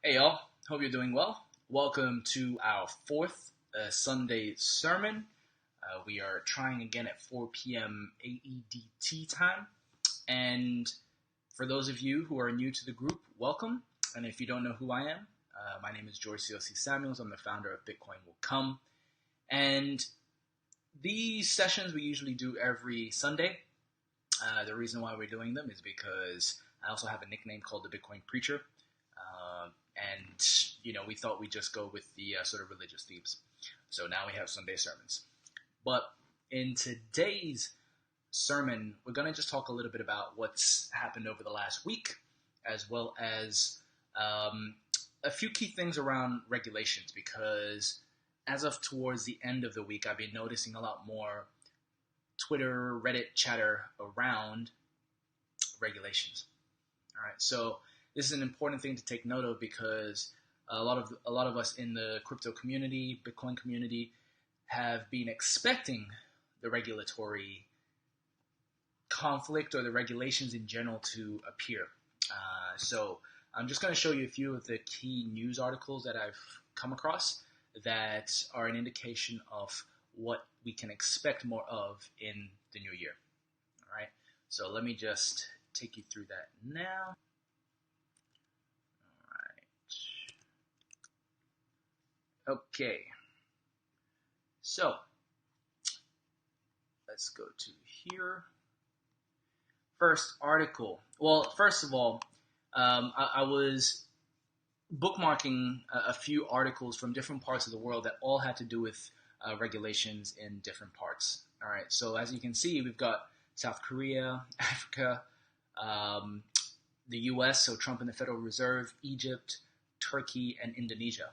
Hey y'all, hope you're doing well. Welcome to our fourth Sunday sermon. We are trying again at 4 p.m. AEDT time. And for those of you who are new to the group, welcome. And if you don't know who I am, my name is George C.O.C. Samuels. I'm the founder of Bitcoin Will Come. And these sessions we usually do every Sunday. The reason why we're doing them is because I also have a nickname called the Bitcoin Preacher. And we thought we'd just go with the sort of religious themes. So now we have Sunday sermons. But in today's sermon, we're going to just talk a little bit about what's happened over the last week, as well as a few key things around regulations, because as of towards the end of the week, I've been noticing a lot more Twitter, Reddit chatter around regulations. All right, so this is an important thing to take note of because a lot of us in the crypto community, Bitcoin community, have been expecting the regulatory conflict or the regulations in general to appear. So I'm just going to show you a few of the key news articles that I've come across that are an indication of what we can expect more of in the new year. All right, so let me just take you through that now. Okay, so let's go to here. First article. Well, first of all, I was bookmarking a few articles from different parts of the world that all had to do with regulations in different parts. All right, so as you can see, we've got South Korea, Africa, the U.S., so Trump and the Federal Reserve, Egypt, Turkey, and Indonesia.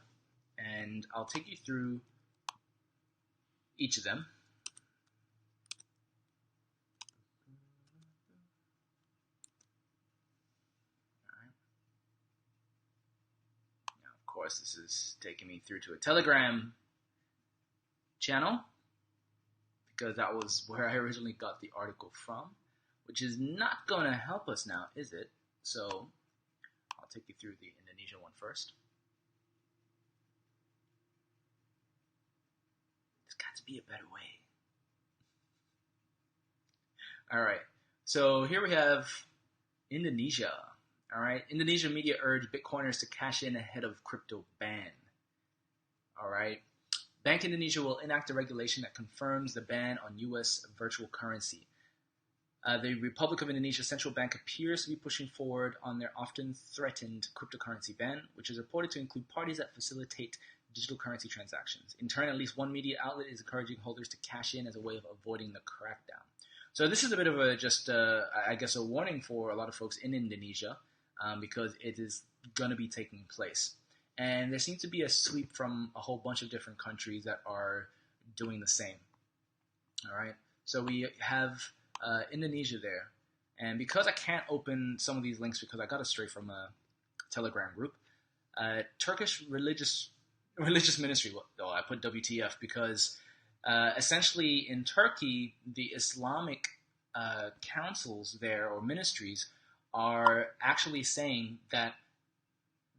And I'll take you through each of them. All right. Now, of course, this is taking me through to a Telegram channel because that was where I originally got the article from, which is not going to help us now, is it? So I'll take you through the Indonesia one first. To be a better way. All right, so here we have Indonesia. All right, Indonesia media urge Bitcoiners to cash in ahead of crypto ban. All right, Bank Indonesia will enact a regulation that confirms the ban on U.S. virtual currency. The Republic of Indonesia Central Bank appears to be pushing forward on their often threatened cryptocurrency ban, which is reported to include parties that facilitate digital currency transactions. In turn, at least one media outlet is encouraging holders to cash in as a way of avoiding the crackdown. So this is a bit of a warning for a lot of folks in Indonesia because it is going to be taking place. And there seems to be a sweep from a whole bunch of different countries that are doing the same. All right, so we have Indonesia there. And because I can't open some of these links because I got it straight from a Telegram group, Turkish religious ministry. Oh, I put WTF because essentially in Turkey, the Islamic councils there or ministries are actually saying that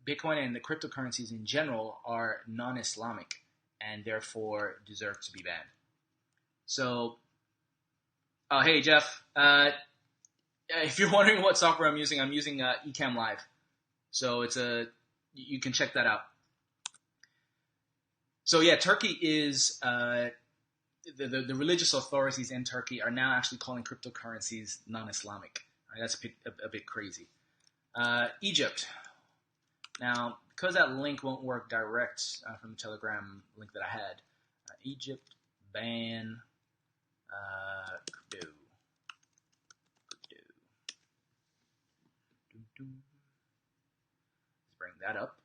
Bitcoin and the cryptocurrencies in general are non-Islamic and therefore deserve to be banned. So, hey Jeff, if you're wondering what software I'm using Ecamm Live. So you can check that out. So yeah, Turkey is the religious authorities in Turkey are now actually calling cryptocurrencies non-Islamic. Right, that's a bit crazy. Egypt. Now, because that link won't work direct from the Telegram link that I had, Egypt ban crypto. Let's bring that up.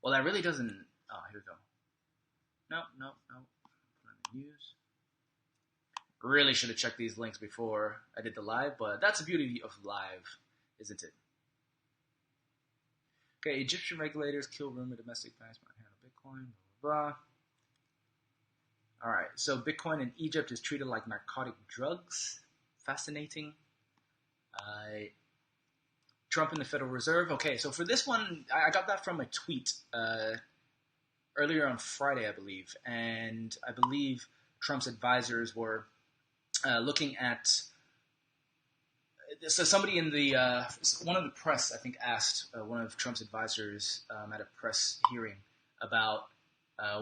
Well, that really doesn't. Oh, here we go. No. News. Really should have checked these links before I did the live, but that's the beauty of live, isn't it? Okay, Egyptian regulators kill rumor domestic banks might handle Bitcoin. Blah blah blah. All right. So Bitcoin in Egypt is treated like narcotic drugs. Fascinating. Trump and the Federal Reserve. Okay, so for this one, I got that from a tweet earlier on Friday, I believe. And I believe Trump's advisors were looking at. So somebody in the one of the press, I think, asked one of Trump's advisors at a press hearing about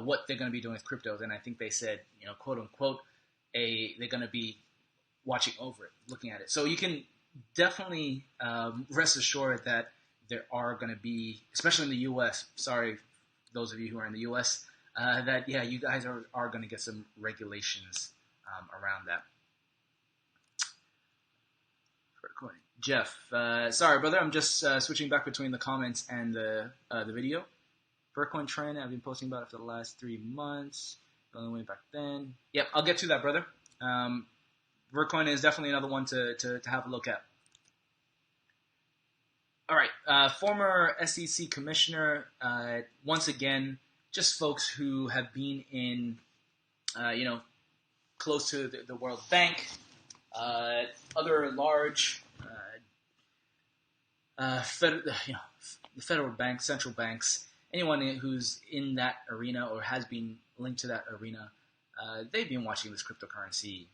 what they're going to be doing with cryptos, and I think they said, quote unquote, they're going to be watching over it, looking at it. So you can definitely rest assured that there are going to be, especially in the U.S. Sorry, those of you who are in the U.S. That you guys are going to get some regulations around that. Jeff, sorry, brother. I'm just switching back between the comments and the video. Bitcoin trend, I've been posting about it for the last 3 months. Going way back then. Yep, I'll get to that, brother. Bitcoin is definitely another one to have a look at. All right, former SEC commissioner. Once again, just folks who have been in, close to the World Bank, other large. The federal banks, central banks, anyone who's in that arena or has been linked to that arena, they've been watching this cryptocurrency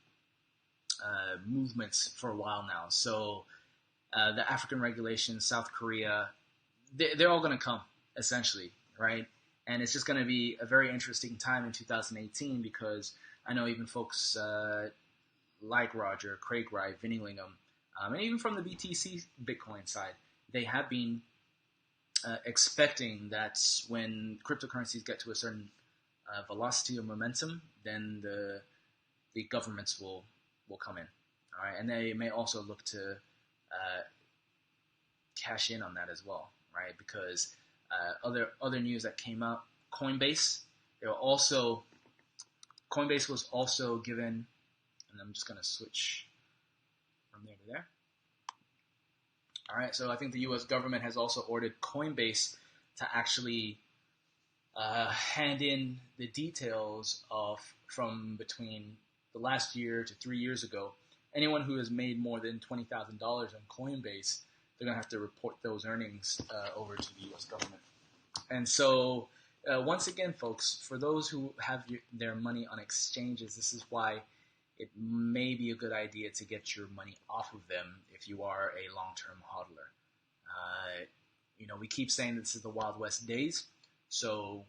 movements for a while now. So the African regulations, South Korea, they're all going to come, essentially, right? And it's just going to be a very interesting time in 2018 because I know even folks like Roger, Craig Wright, Vinny Lingham, and even from the BTC Bitcoin side, they have been expecting that when cryptocurrencies get to a certain velocity or momentum, then the governments will come in, all right, and they may also look to cash in on that as well, right? Because other news that came out, Coinbase was also given, and I'm just going to switch from there to there. All right, so I think the U.S. government has also ordered Coinbase to actually hand in the details from between the last year to 3 years ago. Anyone who has made more than $20,000 on Coinbase, they're going to have to report those earnings over to the U.S. government. And so, once again, folks, for those who have their money on exchanges, this is why it may be a good idea to get your money off of them if you are a long-term hodler. We keep saying this is the Wild West days, so,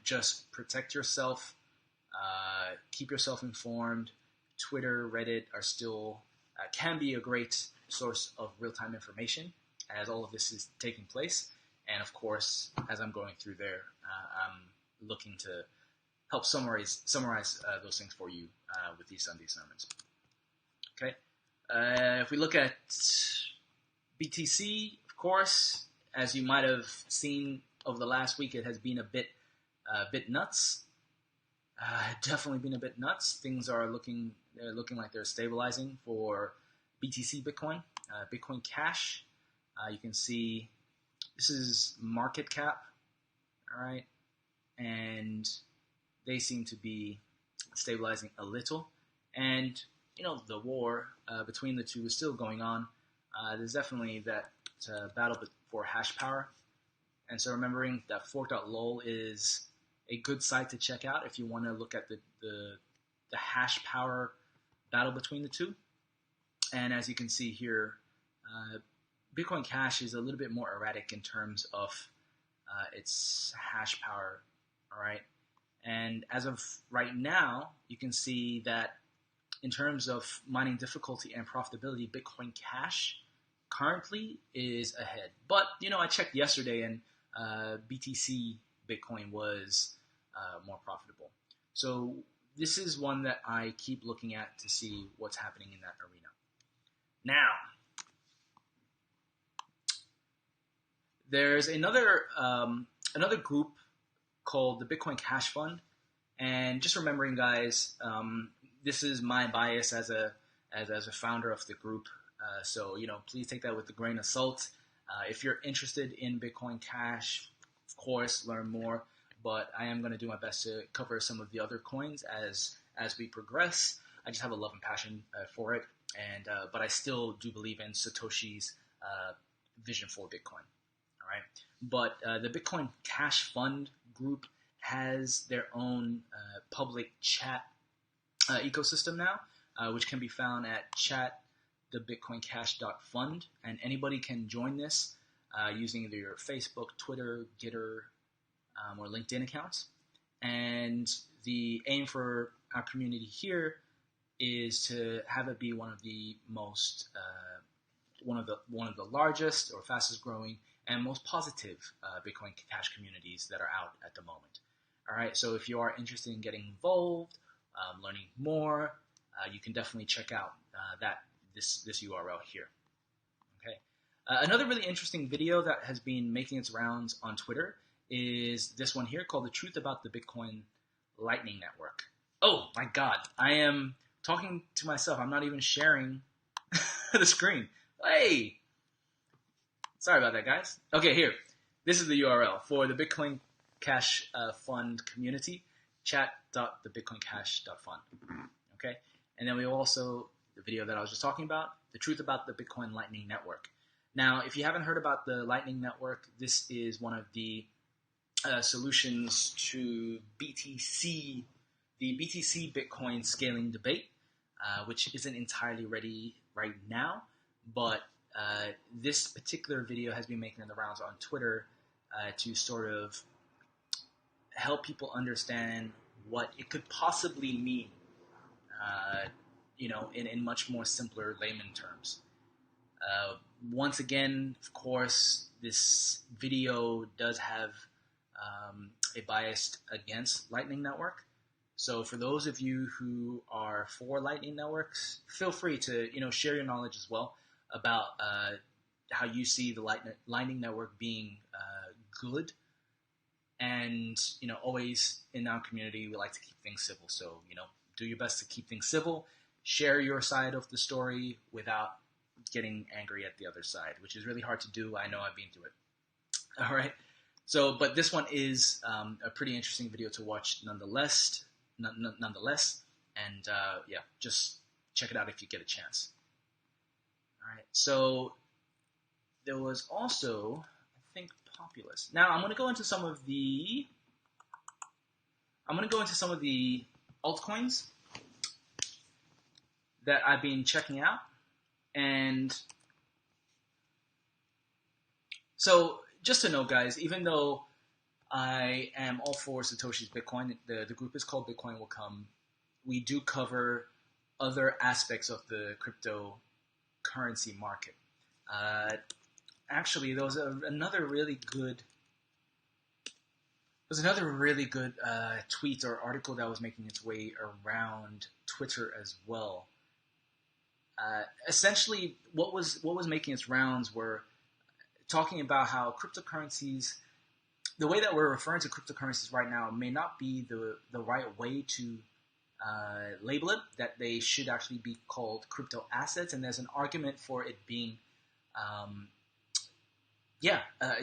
just protect yourself, keep yourself informed. Twitter, Reddit are still, can be a great source of real-time information as all of this is taking place. And of course, as I'm going through there, I'm looking to help summarize those things for you with these Sunday sermons. Okay, if we look at BTC, of course, as you might have seen over the last week, it has been a bit nuts. Definitely been a bit nuts. Things are looking like they're stabilizing for BTC Bitcoin, Bitcoin Cash. You can see this is market cap, all right, and they seem to be stabilizing a little. And, the war between the two is still going on. There's definitely that battle for hash power. And so remembering that fork.lol is a good site to check out if you want to look at the hash power battle between the two. And as you can see here, Bitcoin Cash is a little bit more erratic in terms of its hash power, all right? And as of right now, you can see that in terms of mining difficulty and profitability, Bitcoin Cash currently is ahead. But, I checked yesterday and BTC Bitcoin was more profitable. So this is one that I keep looking at to see what's happening in that arena. Now, there's another group called the Bitcoin Cash Fund, and just remembering, guys, this is my bias as a founder of the group. So please take that with a grain of salt. If you're interested in Bitcoin Cash, of course, learn more. but I am going to do my best to cover some of the other coins as we progress. I just have a love and passion for it, and but I still do believe in Satoshi's vision for Bitcoin. All right, but the Bitcoin Cash Fund group has their own public chat ecosystem now, which can be found at chat.thebitcoincash.fund, and anybody can join this using either your Facebook, Twitter, Gitter, or LinkedIn accounts. And the aim for our community here is to have it be one of the most, one of the largest or fastest growing and most positive Bitcoin Cash communities that are out at the moment. All right, so if you are interested in getting involved, learning more, you can definitely check out this URL here. Okay, another really interesting video that has been making its rounds on Twitter is this one here called "The Truth About the Bitcoin Lightning Network." Oh my God, I am talking to myself. I'm not even sharing the screen. Hey, sorry about that, guys. Okay, here. This is the URL for the Bitcoin Cash Fund community, chat.thebitcoincash.fund. Okay, and then we also, the video that I was just talking about, the truth about the Bitcoin Lightning Network. Now, if you haven't heard about the Lightning Network, this is one of the solutions to BTC, the BTC Bitcoin scaling debate, which isn't entirely ready right now, but this particular video has been making the rounds on Twitter to sort of help people understand what it could possibly mean, in much more simpler layman terms. Once again, of course, this video does have a bias against Lightning Network. So for those of you who are for Lightning Networks, feel free to share your knowledge as well about how you see the Lightning Network being good. And always in our community, we like to keep things civil. So do your best to keep things civil. Share your side of the story without getting angry at the other side, which is really hard to do. I know, I've been through it. All right. So, but this one is a pretty interesting video to watch nonetheless. And yeah, just check it out if you get a chance. All right. So there was also, I think, Populous. Now I'm going to go into some of the altcoins that I've been checking out. And so just to know, guys, even though I am all for Satoshi's Bitcoin, the group is called Bitcoin Will Come, we do cover other aspects of the cryptocurrency market. Actually, there was another really good tweet or article that was making its way around Twitter as well. Essentially, what was making its rounds were talking about how cryptocurrencies, the way that we're referring to cryptocurrencies right now, may not be the right way to label it. That they should actually be called crypto assets, and there's an argument for it being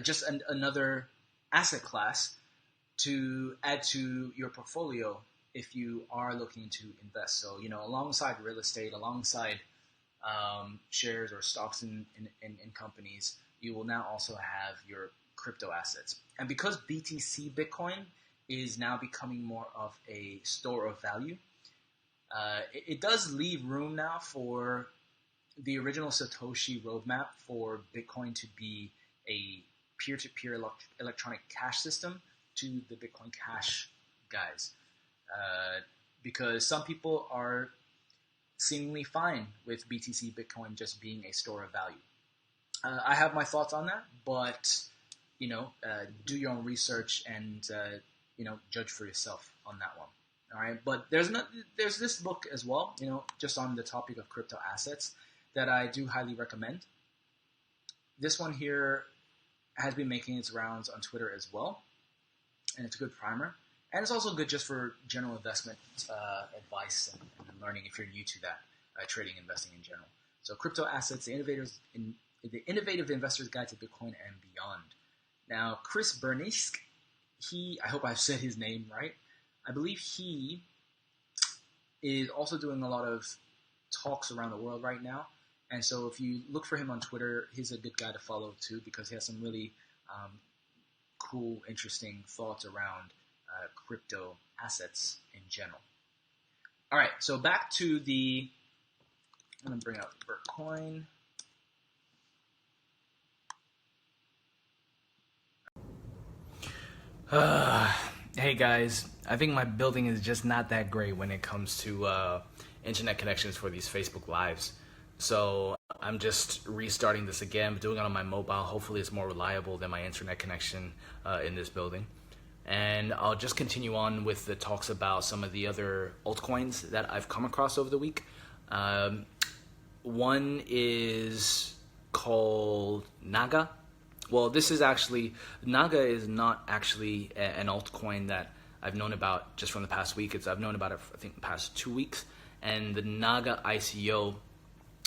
just another asset class to add to your portfolio if you are looking to invest. So, alongside real estate, alongside shares or stocks in companies, you will now also have your crypto assets. And because BTC Bitcoin is now becoming more of a store of value, it does leave room now for the original Satoshi roadmap for Bitcoin to be a peer-to-peer electronic cash system to the Bitcoin Cash guys. Because some people are seemingly fine with BTC Bitcoin just being a store of value. I have my thoughts on that, but do your own research and judge for yourself on that one. All right, but there's this book as well, just on the topic of crypto assets that I do highly recommend. This one here has been making its rounds on Twitter as well, and it's a good primer. And it's also good just for general investment advice and learning if you're new to that, trading, investing in general. So Crypto Assets, the Innovative Investor's Guide to Bitcoin and Beyond. Now, Chris Bernisk I hope I've said his name right. I believe he is also doing a lot of talks around the world right now. And so if you look for him on Twitter, he's a good guy to follow too, because he has some really cool, interesting thoughts around crypto assets in general. All right, so back to I'm going to bring out Bitcoin. Hey guys, I think my building is just not that great when it comes to internet connections for these Facebook Lives. So I'm just restarting this again, but doing it on my mobile. Hopefully it's more reliable than my internet connection in this building. And I'll just continue on with the talks about some of the other altcoins that I've come across over the week. One is called Naga. Well, Naga is not actually an altcoin that I've known about just from the past week. I've known about it, I think, the past 2 weeks. And the Naga ICO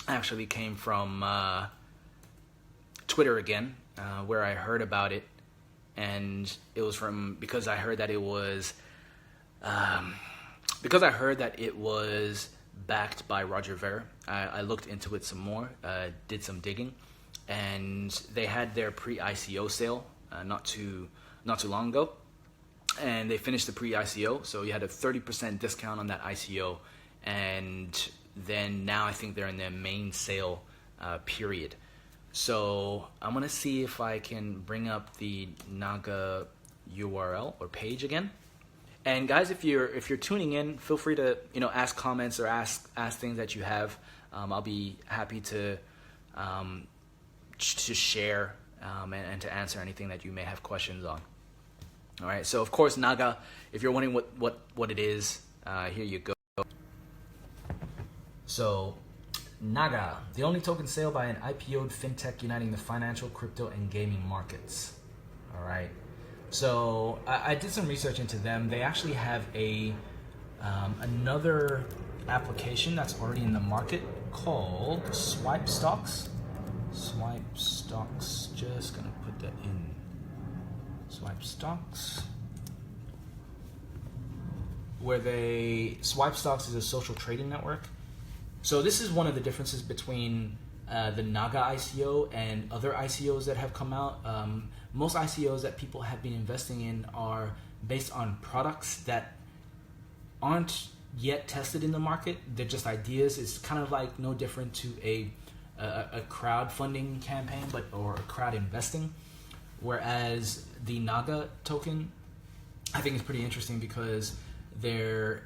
actually came from Twitter again, where I heard about it. And it was because I heard that it was backed by Roger Ver. I looked into it some more, did some digging. And they had their pre-ICO sale not too long ago, and they finished the pre-ICO. So you had a 30% discount on that ICO, and then now I think they're in their main sale period. So I'm gonna see if I can bring up the Naga URL or page again. And guys, if you're tuning in, feel free to ask comments or ask things that you have. I'll be happy to share and to answer anything that you may have questions on. All right, so of course Naga, if you're wondering what it is, here you go. So Naga, the only token sale by an IPO'd fintech uniting the financial, crypto, and gaming markets. All right, so I did some research into them. They actually have another application that's already in the market called Swipe Stocks. Swipe Stocks, just gonna put that in. Swipe Stocks, Swipe Stocks is a social trading network. So this is one of the differences between the Naga ICO and other ICOs that have come out. Most ICOs that people have been investing in are based on products that aren't yet tested in the market. They're just ideas. It's kind of like no different to a crowdfunding campaign, or crowd investing. Whereas the Naga token, I think is pretty interesting because they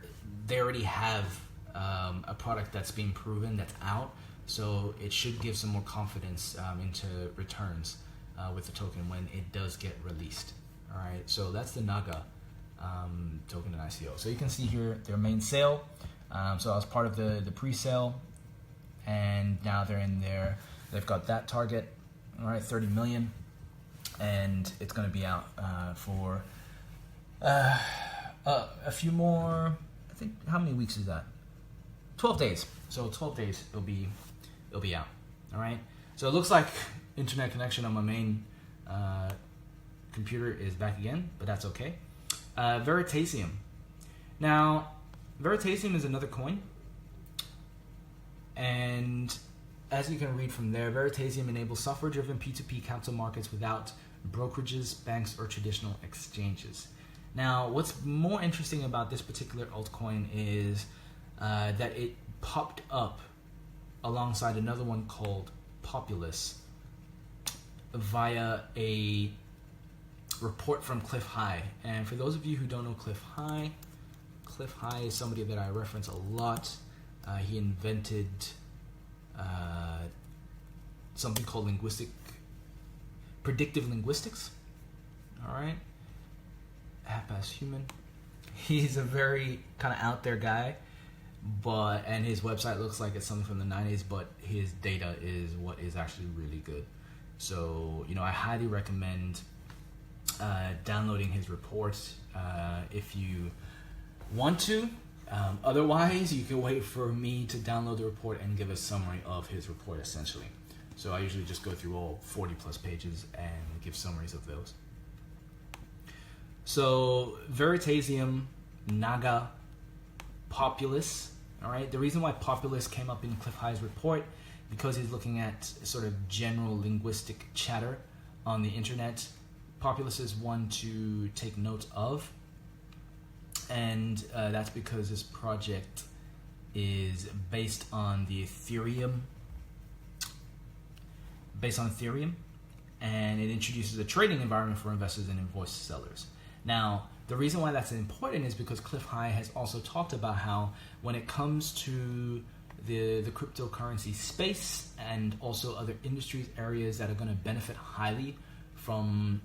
already have a product that's being proven, that's out. So it should give some more confidence into returns with the token when it does get released. All right, so that's the Naga token and ICO. So you can see here their main sale. So I was part of the pre-sale. And now they're in there. They've got that target, all right, 30 million, and it's going to be out for a few more. I think, how many weeks is that? 12 days. So 12 days it'll be out. All right. So it looks like internet connection on my main computer is back again, but that's okay. Veritasium. Now, Veritasium is another coin. And as you can read from there, Veritasium enables software-driven P2P capital markets without brokerages, banks, or traditional exchanges. Now, what's more interesting about this particular altcoin is that it popped up alongside another one called Populous via a report from Cliff High. And for those of you who don't know Cliff High is somebody that I reference a lot. He invented something called predictive linguistics. All right, half-assed human. He's a very kind of out there guy, and his website looks like it's something from the 90s, but his data is what is actually really good. So I highly recommend downloading his reports if you want to. Otherwise, you can wait for me to download the report and give a summary of his report, essentially. So I usually just go through all 40 plus pages and give summaries of those. So Veritasium, Naga, Populous. All right. The reason why Populous came up in Cliff High's report because he's looking at sort of general linguistic chatter on the internet. Populous is one to take note of, and that's because this project is based on Ethereum, and it introduces a trading environment for investors and invoice sellers. Now, the reason why that's important is because Cliff High has also talked about how when it comes to the cryptocurrency space and also other industries, areas that are going to benefit highly from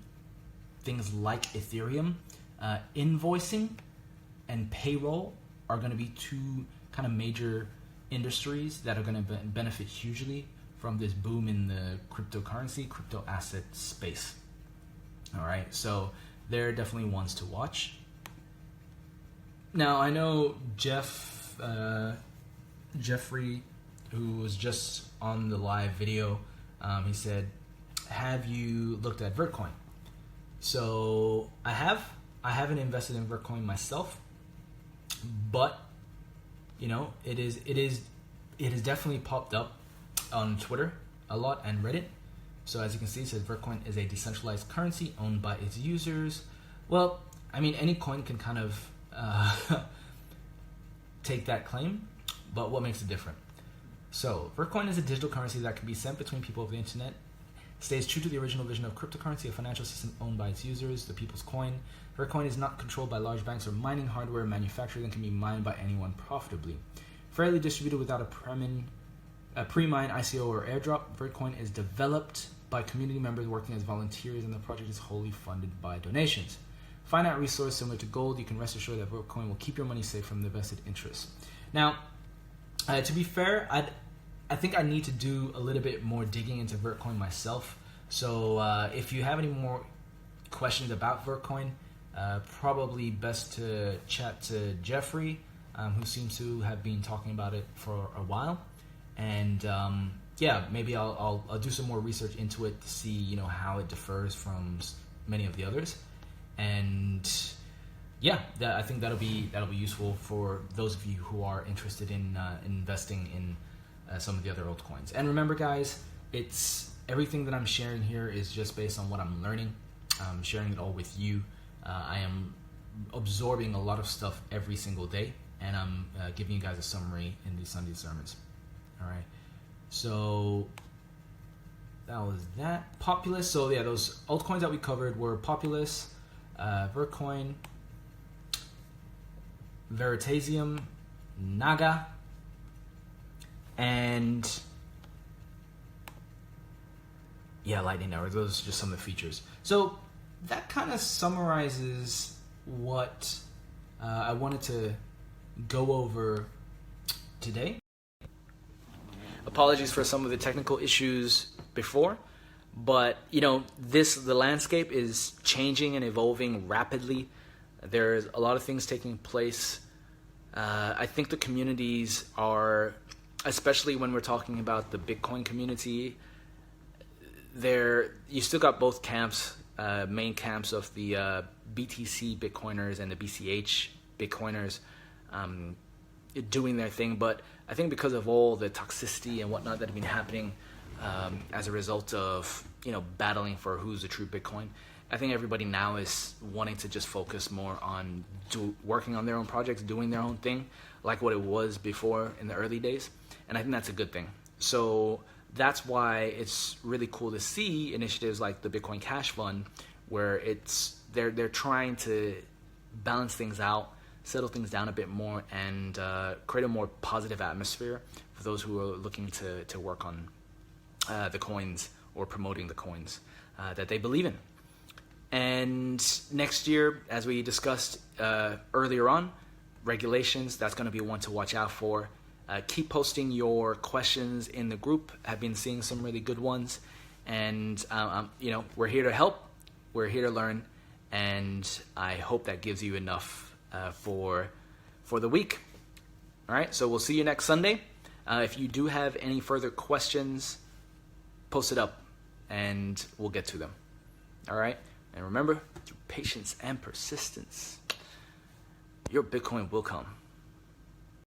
things like Ethereum, invoicing and payroll are going to be two kind of major industries that are going to benefit hugely from this boom in the cryptocurrency, crypto asset space. All right, so they're definitely ones to watch. Now, I know Jeffrey, who was just on the live video, he said, have you looked at Vertcoin? So I haven't invested in Vertcoin myself, but it has definitely popped up on Twitter a lot and Reddit. So as you can see, it says Vertcoin is a decentralized currency owned by its users. Well, I mean, any coin can kind of take that claim, but what makes it different? So Vertcoin is a digital currency that can be sent between people over the internet. Stays true to the original vision of cryptocurrency, a financial system owned by its users, the people's coin. Vertcoin is not controlled by large banks or mining hardware manufacturers and can be mined by anyone profitably. Fairly distributed without a pre-mine, ICO, or airdrop, Vertcoin is developed by community members working as volunteers, and the project is wholly funded by donations. Finite resource similar to gold, you can rest assured that Vertcoin will keep your money safe from the vested interests. Now, to be fair, I think I need to do a little bit more digging into Vertcoin myself. So if you have any more questions about Vertcoin, probably best to chat to Jeffrey, who seems to have been talking about it for a while. And maybe I'll do some more research into it to see how it differs from many of the others. And I think that'll be useful for those of you who are interested in investing in some of the other altcoins. And remember, guys, it's everything that I'm sharing here is just based on what I'm learning. I'm sharing it all with you. I am absorbing a lot of stuff every single day, and I'm giving you guys a summary in these Sunday sermons. All right. So that was that. Populous. So yeah, those altcoins that we covered were Populous, Vertcoin, Veritasium, Naga, and Lightning Network. Those are just some of the features. So that kind of summarizes what I wanted to go over today. Apologies for some of the technical issues before, but the landscape is changing and evolving rapidly. There's a lot of things taking place. I think the communities are, especially when we're talking about the Bitcoin community, you still got both camps, main camps of the BTC Bitcoiners and the BCH Bitcoiners doing their thing. But I think because of all the toxicity and whatnot that have been happening as a result of battling for who's the true Bitcoin, I think everybody now is wanting to just focus more on working on their own projects, doing their own thing, like what it was before in the early days. And I think that's a good thing. So that's why it's really cool to see initiatives like the Bitcoin Cash Fund, where they're trying to balance things out, settle things down a bit more, and create a more positive atmosphere for those who are looking to work on the coins or promoting the coins that they believe in. And next year, as we discussed earlier on, regulations, that's going to be one to watch out for. Keep posting your questions in the group. I've been seeing some really good ones. And, we're here to help. We're here to learn. And I hope that gives you enough for the week. All right, so we'll see you next Sunday. If you do have any further questions, post it up and we'll get to them. All right. And remember, through patience and persistence, your Bitcoin will come.